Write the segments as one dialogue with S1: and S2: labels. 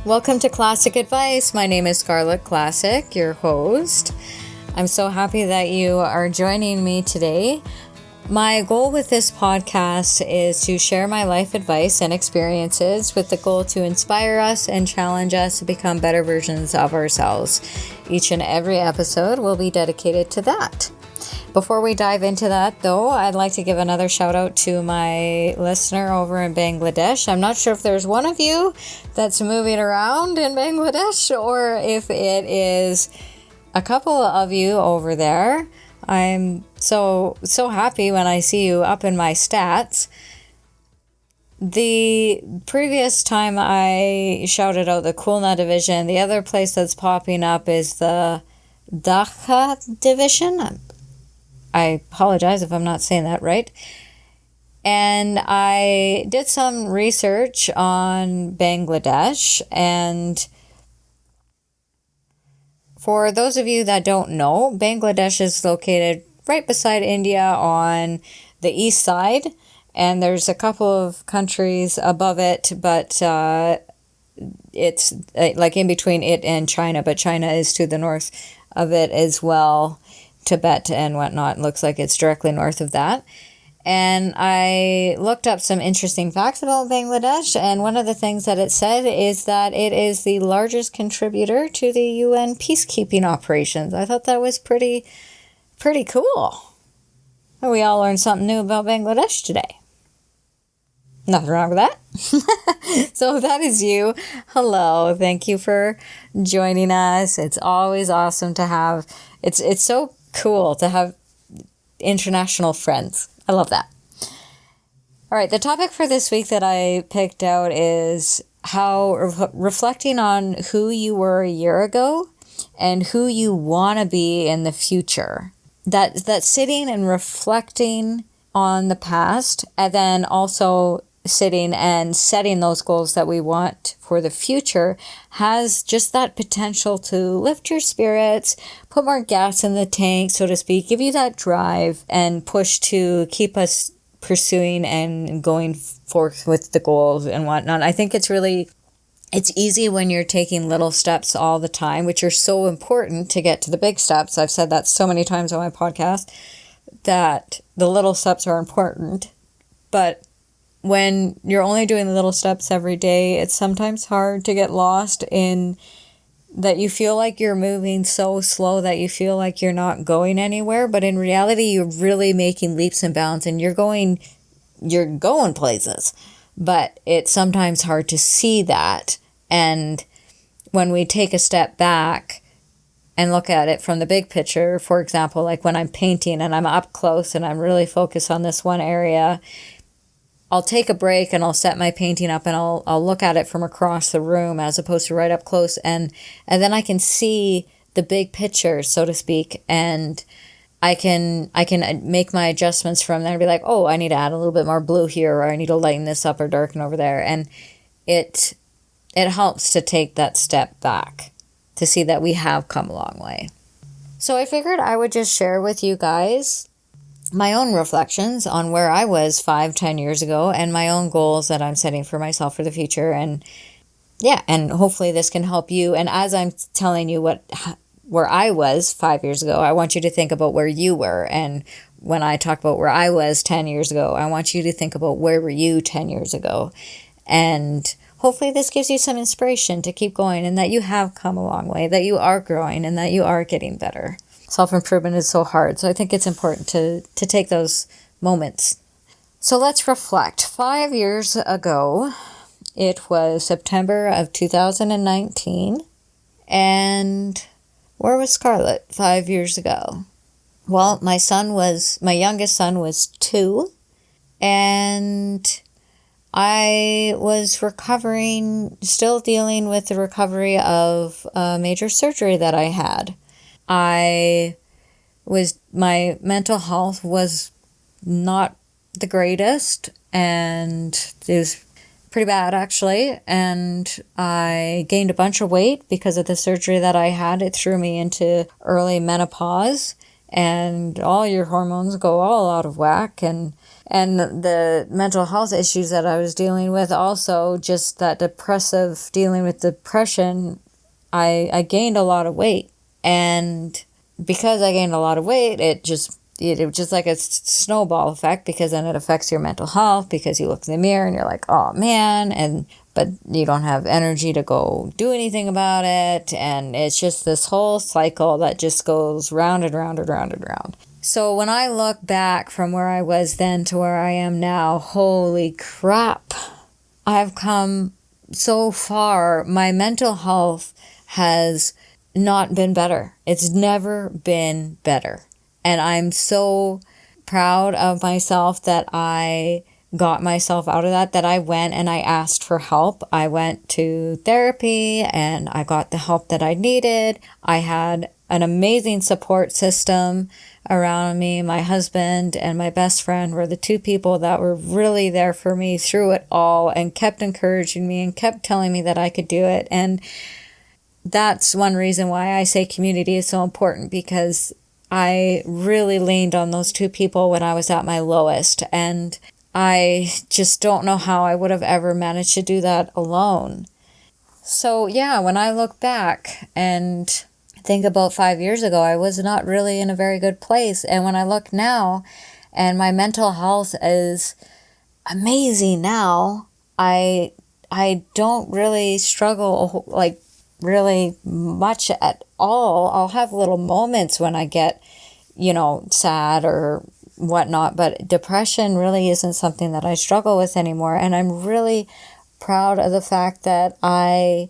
S1: Welcome to Classic Advice. My name is Scarlett Classic, your host. I'm so happy that you are joining me today. My goal with this podcast is to share my life advice and experiences with the goal to inspire us and challenge us to become better versions of ourselves. Each and every episode will be dedicated to that. Before we dive into that, though, I'd like to give another shout out to my listener over in Bangladesh. I'm not sure if there's one of you that's moving around in Bangladesh or if it is a couple of you over there. I'm so happy when I see you up in my stats. The previous time I shouted out the Khulna division, the other place that's popping up is the Dhaka division. I apologize if I'm not saying that right. And I did some research on Bangladesh, and for those of you that don't know, Bangladesh is located right beside India on the east side, and there's a couple of countries above it, but it's like in between it and China, but China is to the north of it as well. Tibet and whatnot. Looks like it's directly north of that. And I looked up some interesting facts about Bangladesh, and one of the things that it said is that it is the largest contributor to the UN peacekeeping operations. I thought that was pretty cool. We all learned something new about Bangladesh today. Nothing wrong with that. So if that is you, hello. Thank you for joining us. It's always awesome to have, it's so cool to have international friends. I love that. All right, the topic for this week that I picked out is how reflecting on who you were a year ago and who you want to be in the future. That sitting and reflecting on the past, and then also sitting and setting those goals that we want for the future has just that potential to lift your spirits, put more gas in the tank, so to speak, give you that drive and push to keep us pursuing and going forth with the goals and whatnot. I think it's easy when you're taking little steps all the time, which are so important to get to the big steps. I've said that so many times on my podcast that the little steps are important, but when you're only doing the little steps every day, it's sometimes hard to get lost in that you feel like you're moving so slow that you feel like you're not going anywhere. But in reality, you're really making leaps and bounds and you're going places. But it's sometimes hard to see that. And when we take a step back and look at it from the big picture, for example, like when I'm painting and I'm up close and I'm really focused on this one area, I'll take a break and I'll set my painting up and I'll look at it from across the room as opposed to right up close, and then I can see the big picture, so to speak, and I can make my adjustments from there and be like, oh, I need to add a little bit more blue here, or I need to lighten this up or darken over there, and it helps to take that step back to see that we have come a long way. So I figured I would just share with you guys my own reflections on where I was 5-10 years ago and my own goals that I'm setting for myself for the future. And hopefully this can help you. And as I'm telling you where I was 5 years ago, I want you to think about where you were. And when I talk about where I was 10 years ago, I want you to think about where were you 10 years ago. And hopefully this gives you some inspiration to keep going, and that you have come a long way, that you are growing, and that you are getting better. Self-improvement is so hard, so I think it's important to take those moments. So let's reflect. 5 years ago, it was September of 2019, and where was Scarlett 5 years ago? Well, my youngest son was 2, and I was recovering, still dealing with the recovery of a major surgery that I had. My mental health was not the greatest, and it was pretty bad actually, and I gained a bunch of weight because of the surgery that I had. It threw me into early menopause, and all your hormones go all out of whack, and And the mental health issues that I was dealing with, also just that dealing with depression, I gained a lot of weight. And because I gained a lot of weight, it was just like a snowball effect, because then it affects your mental health, because you look in the mirror and you're like, oh man, but you don't have energy to go do anything about it. And it's just this whole cycle that just goes round and round and round and round. So when I look back from where I was then to where I am now, holy crap, I've come so far. My mental health has not been better. It's never been better. And I'm so proud of myself that I got myself out of that I went and I asked for help. I went to therapy and I got the help that I needed. I had an amazing support system around me. My husband and my best friend were the two people that were really there for me through it all and kept encouraging me and kept telling me that I could do it. And that's one reason why I say community is so important, because I really leaned on those two people when I was at my lowest. And I just don't know how I would have ever managed to do that alone. So yeah, when I look back and think about 5 years ago, I was not really in a very good place. And when I look now, and my mental health is amazing now, I don't really struggle like really much at all. I'll have little moments when I get, sad or whatnot, but depression really isn't something that I struggle with anymore. And I'm really proud of the fact that I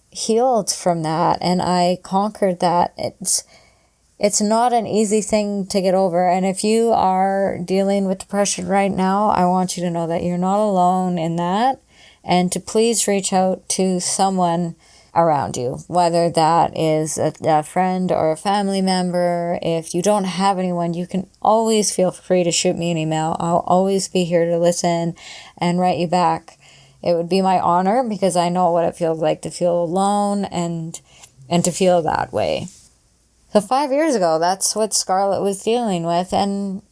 S1: healed from that and I conquered that. It's not an easy thing to get over. And if you are dealing with depression right now, I want you to know that you're not alone in that, and to please reach out to someone around you, whether that is a friend or a family member. If you don't have anyone, you can always feel free to shoot me an email. I'll always be here to listen and write you back. It would be my honor, because I know what it feels like to feel alone and to feel that way. So 5 years ago, that's what Scarlett was dealing with, and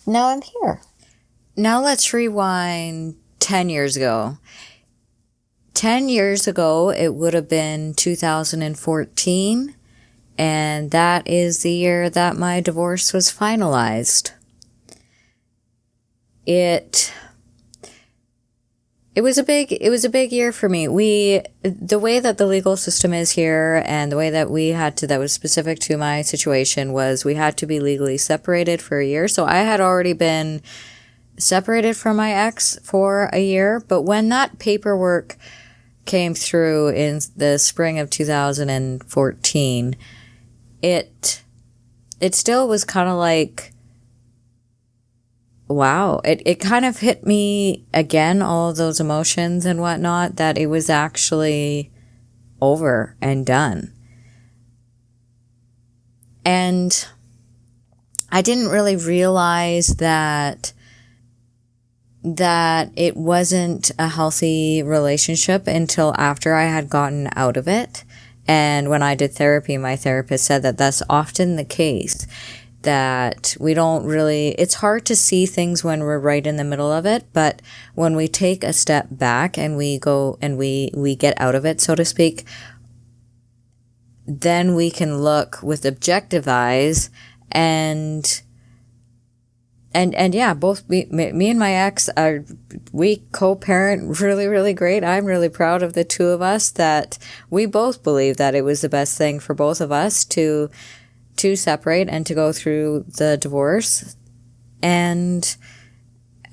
S1: now I'm here. Now let's rewind 10 years ago. 10 years ago, it would have been 2014, and that is the year that my divorce was finalized. It was a big year for me. The way that the legal system is here, and the way that that was specific to my situation, was we had to be legally separated for a year. So I had already been separated from my ex for a year, but when that paperwork came through in the spring of 2014, it still was kind of like, wow, it kind of hit me again, all of those emotions and whatnot, that it was actually over and done. And I didn't really realize that it wasn't a healthy relationship until after I had gotten out of it. And when I did therapy, my therapist said that that's often the case, that we don't really, it's hard to see things when we're right in the middle of it, but when we take a step back and we go and we get out of it, so to speak, then we can look with objective eyes and yeah, both me and my ex we co-parent really, really great. I'm really proud of the two of us, that we both believe that it was the best thing for both of us to separate and to go through the divorce, and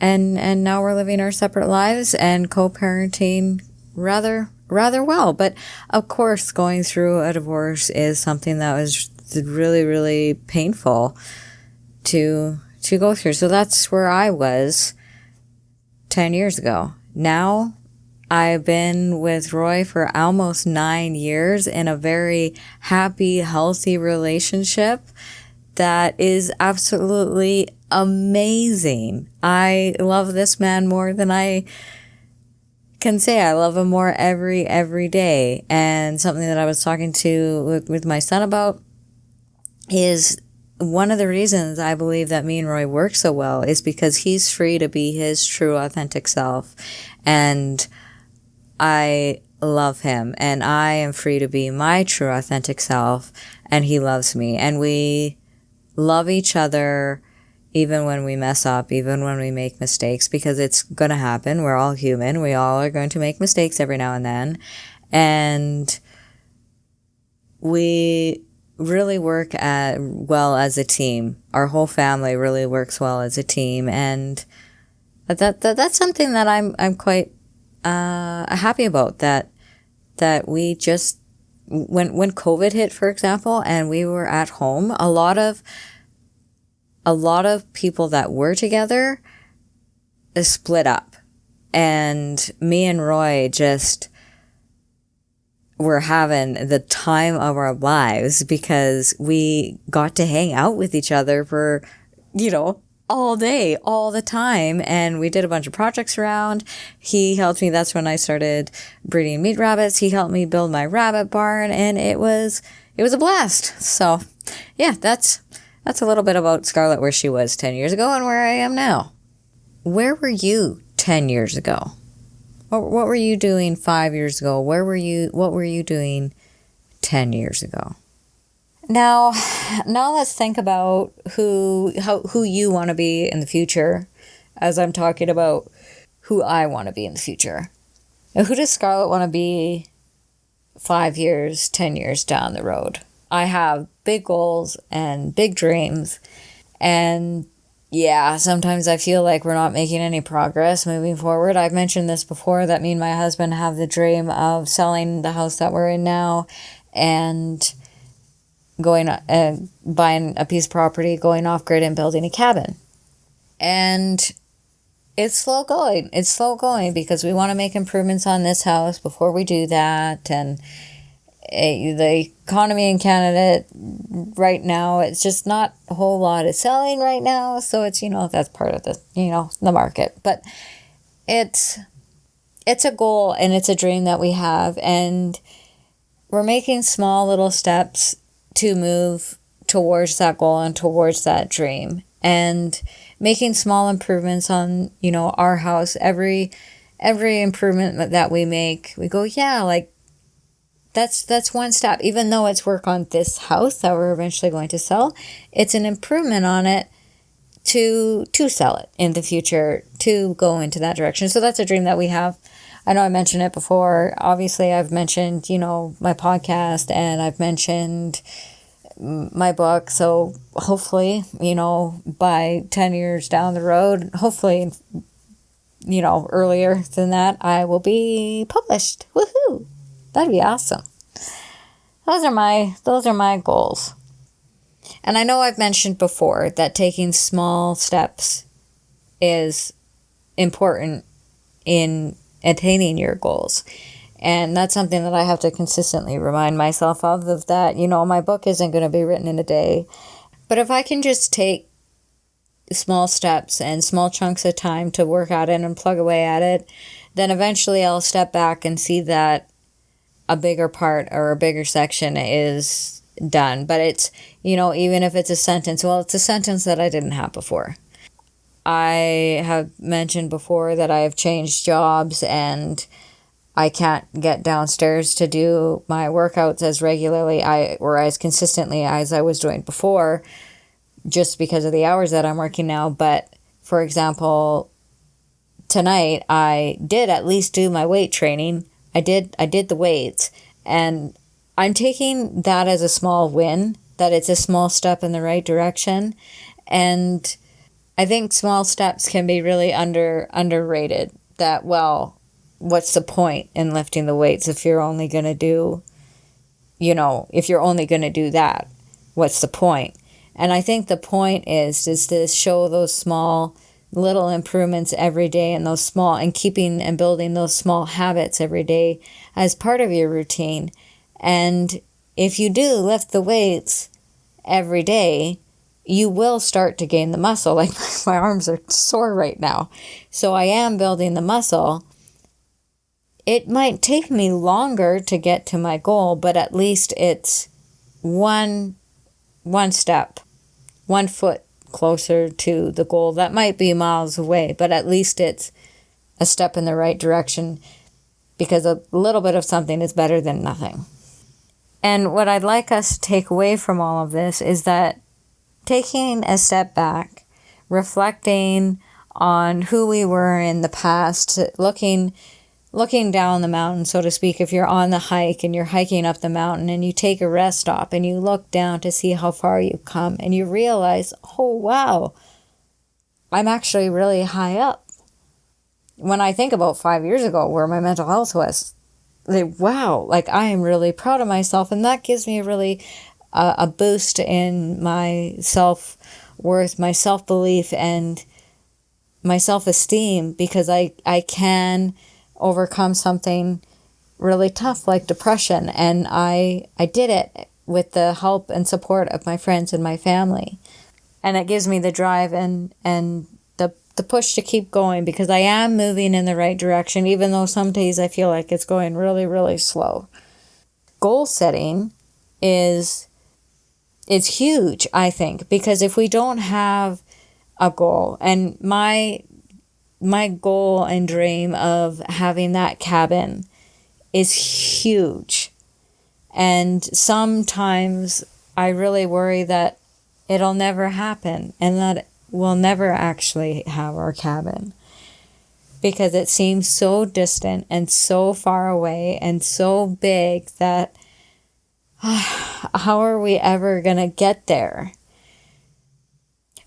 S1: now we're living our separate lives and co-parenting rather well. But of course, going through a divorce is something that was really, really painful to go through. So that's where I was 10 years ago. Now I've been with Roy for almost 9 years in a very happy, healthy relationship that is absolutely amazing. I love this man more than I can say. I love him more every day. And something that I was talking to with my son about is one of the reasons I believe that me and Roy work so well is because he's free to be his true, authentic self. And I love him. And I am free to be my true, authentic self. And he loves me. And we love each other even when we mess up, even when we make mistakes, because it's going to happen. We're all human. We all are going to make mistakes every now and then. And we really work well as a team. Our whole family really works well as a team. And that's something that I'm quite happy about, that we just, when COVID hit, for example, and we were at home, a lot of people that were together split up. And me and Roy just were having the time of our lives because we got to hang out with each other for, all day, all the time. And we did a bunch of projects around. He helped me. That's when I started breeding meat rabbits. He helped me build my rabbit barn, and it was a blast. So yeah, that's a little bit about Scarlett, where she was 10 years ago and where I am now. Where were you 10 years ago? What were you doing 5 years ago? What were you doing 10 years ago? Now let's think about who you want to be in the future, as I'm talking about who I want to be in the future. Now, who does Scarlett want to be 5 years, 10 years down the road? I have big goals and big dreams, and yeah, sometimes I feel like we're not making any progress moving forward. I've mentioned this before, that me and my husband have the dream of selling the house that we're in now and going buying a piece of property, going off grid and building a cabin. And it's slow going. It's slow going because we want to make improvements on this house before we do that. And the economy in Canada right now, it's just not a whole lot of selling right now. So it's, that's part of the, the market. But it's a goal and it's a dream that we have. And we're making small little steps to move towards that goal and towards that dream, and making small improvements on, our house. Every improvement that we make, we go, yeah, like that's one step. Even though it's work on this house that we're eventually going to sell, it's an improvement on it to sell it in the future, to go into that direction. So that's a dream that we have. I know I mentioned it before. Obviously, I've mentioned, my podcast, and I've mentioned my book. So hopefully, by 10 years down the road, hopefully, earlier than that, I will be published. Woohoo! That'd be awesome. Those are my goals. And I know I've mentioned before that taking small steps is important in attaining your goals. And that's something that I have to consistently remind myself of that, my book isn't going to be written in a day. But if I can just take small steps and small chunks of time to work at it and plug away at it, then eventually I'll step back and see that a bigger part or a bigger section is done. But it's, even if it's a sentence, well, it's a sentence that I didn't have before. I have mentioned before that I have changed jobs and I can't get downstairs to do my workouts as regularly or as consistently as I was doing before, just because of the hours that I'm working now. But for example, tonight I did at least do my weight training. I did the weights, and I'm taking that as a small win, that it's a small step in the right direction. And I think small steps can be really underrated. That, well, what's the point in lifting the weights if you're only going to do, if you're only going to do that? What's the point? And I think the point is to show those small little improvements every day, and keeping and building those small habits every day as part of your routine. And if you do lift the weights every day, you will start to gain the muscle. Like, my arms are sore right now. So I am building the muscle. It might take me longer to get to my goal, but at least it's one step one foot closer to the goal that might be miles away, but at least it's a step in the right direction, because a little bit of something is better than nothing. And what I'd like us to take away from all of this is that taking a step back, reflecting on who we were in the past, looking down the mountain, so to speak. If you're on the hike and you're hiking up the mountain and you take a rest stop and you look down to see how far you've come and you realize, oh wow, I'm actually really high up. When I think about 5 years ago where my mental health was, wow, like I am really proud of myself, and that gives me really a boost in my self-worth, my self-belief, and my self-esteem, because I can overcome something really tough like depression, and I did it with the help and support of my friends and my family. And it gives me the drive and the push to keep going, because I am moving in the right direction, even though some days I feel like it's going really, really slow. Goal setting is huge, I think, because if we don't have a goal, and my goal and dream of having that cabin is huge, and sometimes I really worry that it'll never happen and that we'll never actually have our cabin, because it seems so distant and so far away and so big that how are we ever going to get there?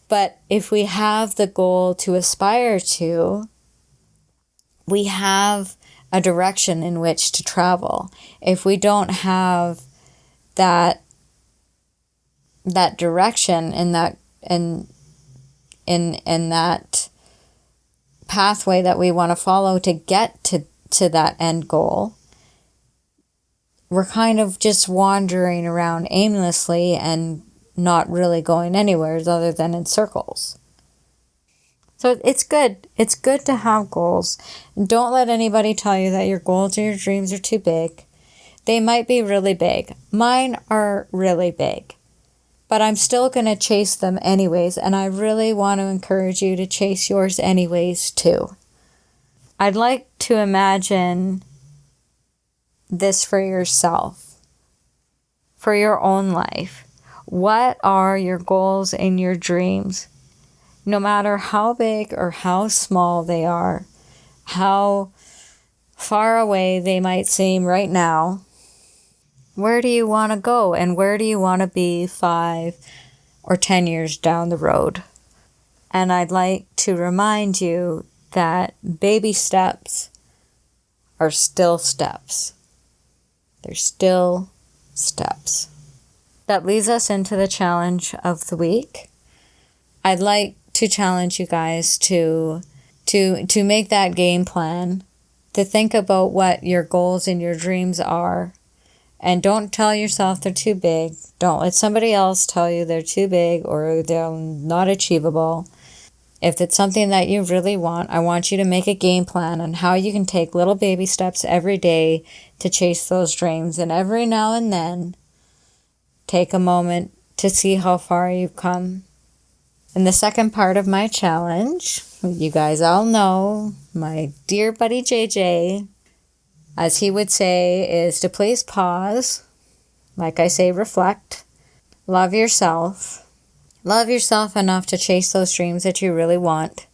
S1: But if we have the goal to aspire to, we have a direction in which to travel. If we don't have that direction in that pathway that we want to follow to get to that end goal, we're kind of just wandering around aimlessly and not really going anywhere other than in circles. So it's good. It's good to have goals. And don't let anybody tell you that your goals or your dreams are too big. They might be really big. Mine are really big. But I'm still going to chase them anyways, and I really want to encourage you to chase yours anyways too. I'd like to imagine this for yourself, for your own life. What are your goals and your dreams? No matter how big or how small they are, how far away they might seem right now, where do you want to go, and where do you want to be 5 or 10 years down the road? And I'd like to remind you that baby steps are still steps. They're still steps. That leads us into the challenge of the week. I'd like to challenge you guys to make that game plan, to think about what your goals and your dreams are. And don't tell yourself they're too big. Don't let somebody else tell you they're too big or they're not achievable. If it's something that you really want, I want you to make a game plan on how you can take little baby steps every day to chase those dreams. And every now and then, take a moment to see how far you've come. And the second part of my challenge, you guys all know, my dear buddy JJ, as he would say, is to please pause. Like I say, reflect. Love yourself. Love yourself enough to chase those dreams that you really want.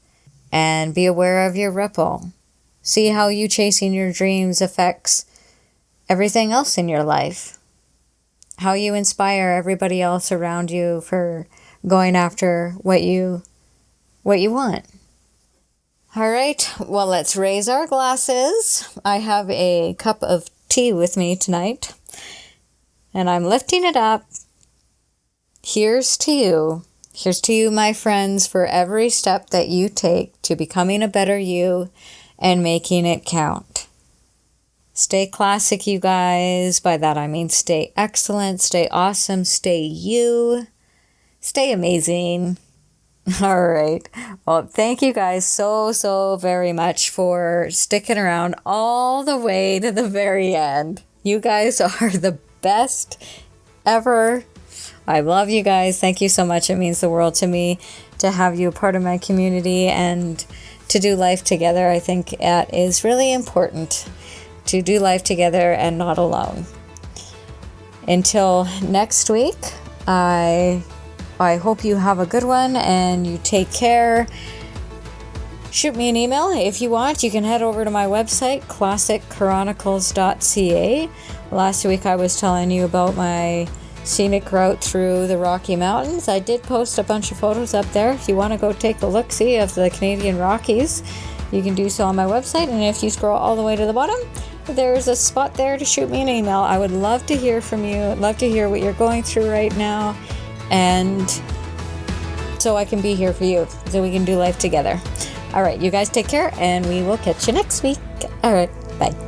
S1: And be aware of your ripple. See how you chasing your dreams affects everything else in your life. How you inspire everybody else around you for going after what you want. All right, well, let's raise our glasses. I have a cup of tea with me tonight, and I'm lifting it up. Here's to you. Here's to you, my friends, for every step that you take to becoming a better you and making it count. Stay classic, you guys. By that I mean stay excellent, stay awesome, stay you, stay amazing. All right. Well, thank you guys so very much for sticking around all the way to the very end. You guys are the best ever. I love you guys. Thank you so much. It means the world to me to have you a part of my community and to do life together. I think it is really important to do life together and not alone. Until next week, I hope you have a good one and you take care. Shoot me an email if you want. You can head over to my website, classicchronicles.ca. Last week I was telling you about my scenic route through the Rocky Mountains. I did post a bunch of photos up there. If you want to go take a look-see of the Canadian Rockies, you can do so on my website. And if you scroll all the way to the bottom, there's a spot there to shoot me an email. I would love to hear from you. I'd love to hear what you're going through right now. And so I can be here for you, so we can do life together. All right, you guys take care, and we will catch you next week. All right, bye.